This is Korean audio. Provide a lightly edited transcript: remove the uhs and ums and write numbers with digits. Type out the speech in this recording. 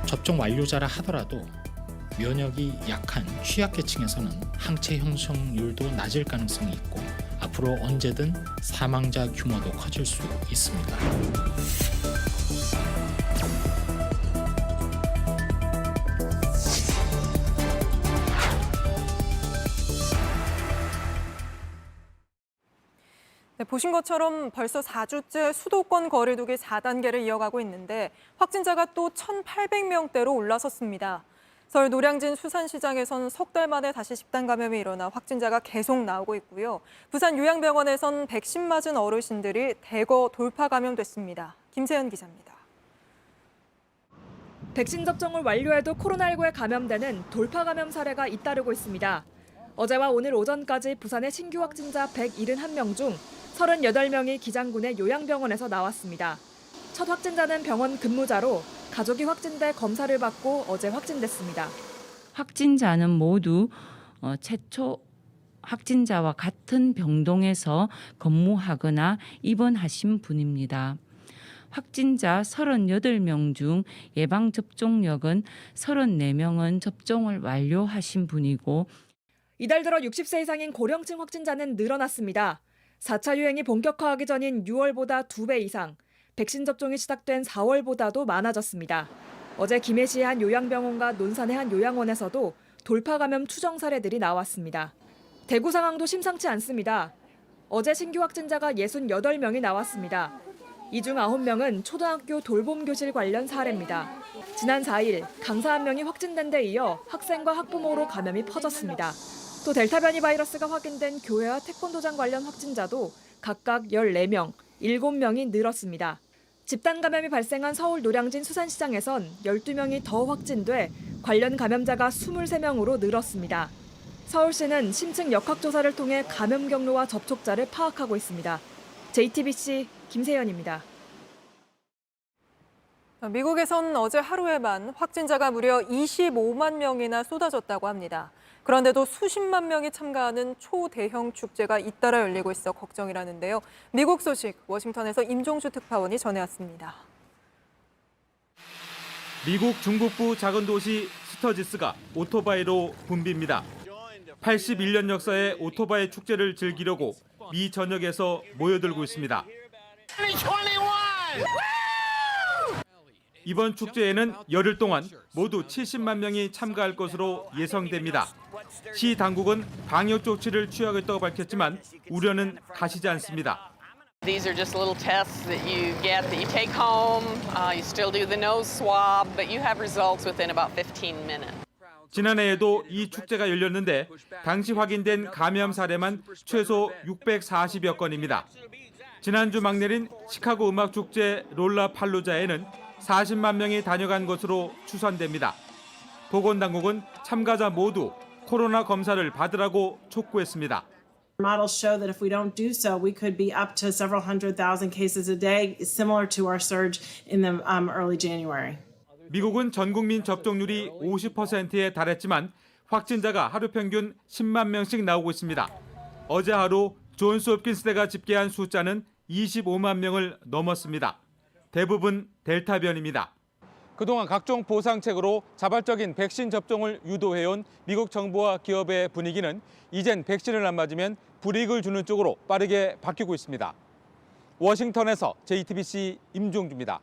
접종 완료자라 하더라도 면역이 약한 취약계층에서는 항체 형성률도 낮을 가능성이 있고 앞으로 언제든 사망자 규모도 커질 수 있습니다. 네, 보신 것처럼 벌써 4주째 수도권 거리두기 4단계를 이어가고 있는데 확진자가 또 1,800명대로 올라섰습니다. 서울 노량진 수산시장에선 석 달 만에 다시 집단 감염이 일어나 확진자가 계속 나오고 있고요. 부산 요양병원에선 백신 맞은 어르신들이 대거 돌파 감염됐습니다. 김세연 기자입니다. 백신 접종을 완료해도 코로나19에 감염되는 돌파 감염 사례가 잇따르고 있습니다. 어제와 오늘 오전까지 부산의 신규 확진자 171명 중 38명이 기장군의 요양병원에서 나왔습니다. 첫 확진자는 병원 근무자로 가족이 확진돼 검사를 받고 어제 확진됐습니다. 확진자는 모두 최초 확진자와 같은 병동에서 근무하거나 입원하신 분입니다. 확진자 38명 중 예방접종력은 34명은 접종을 완료하신 분이고 이달 들어 60세 이상인 고령층 확진자는 늘어났습니다. 4차 유행이 본격화하기 전인 6월보다 2배 이상, 백신 접종이 시작된 4월보다도 많아졌습니다. 어제 김해시의 한 요양병원과 논산의 한 요양원에서도 돌파 감염 추정 사례들이 나왔습니다. 대구 상황도 심상치 않습니다. 어제 신규 확진자가 68명이 나왔습니다. 이 중 9명은 초등학교 돌봄교실 관련 사례입니다. 지난 4일 강사 1명이 확진된 데 이어 학생과 학부모로 감염이 퍼졌습니다. 또 델타 변이 바이러스가 확인된 교회와 태권도장 관련 확진자도 각각 14명, 7명이 늘었습니다. 집단 감염이 발생한 서울 노량진 수산시장에선 12명이 더 확진돼 관련 감염자가 23명으로 늘었습니다. 서울시는 심층 역학조사를 통해 감염 경로와 접촉자를 파악하고 있습니다. JTBC 김세연입니다. 미국에선 어제 하루에만 확진자가 무려 25만 명이나 쏟아졌다고 합니다. 그런데도 수십만 명이 참가하는 초대형 축제가 잇따라 열리고 있어 걱정이라는데요. 미국 소식 워싱턴에서 임종주 특파원이 전해왔습니다. 미국 중북부 작은 도시 스터지스가 오토바이로 붐빕니다. 81년 역사의 오토바이 축제를 즐기려고 미 전역에서 모여들고 있습니다. 이번 축제에는 열흘 동안 모두 70만 명이 참가할 것으로 예상됩니다. 시 당국은 방역 조치를 취하겠다고 밝혔지만 우려는 가시지 않습니다. These are just little tests that you get that you take home. You still do the nose swab, but you have results within about 15 minutes. 지난해에도 이 축제가 열렸는데 당시 확인된 감염 사례만 최소 640여 건입니다. 지난주 막 내린 시카고 음악축제 롤라팔루자에는 40만 명이 다녀간 것으로 추산됩니다. 보건당국은 참가자 모두 코로나 검사를 받으라고 촉구했습니다. Models show that if we don't do so, we could be up to several hundred thousand cases a day, similar to our surge in the early January. 미국은 전 국민 접종률이 50%에 달했지만 확진자가 하루 평균 10만 명씩 나오고 있습니다. 어제 하루 존스 홉킨스대가 집계한 숫자는 25만 명을 넘었습니다. 대부분 델타 변입니다. 그동안 각종 보상책으로 자발적인 백신 접종을 유도해온 미국 정부와 기업의 분위기는 이젠 백신을 안 맞으면 불이익을 주는 쪽으로 빠르게 바뀌고 있습니다. 워싱턴에서 JTBC 임종주입니다.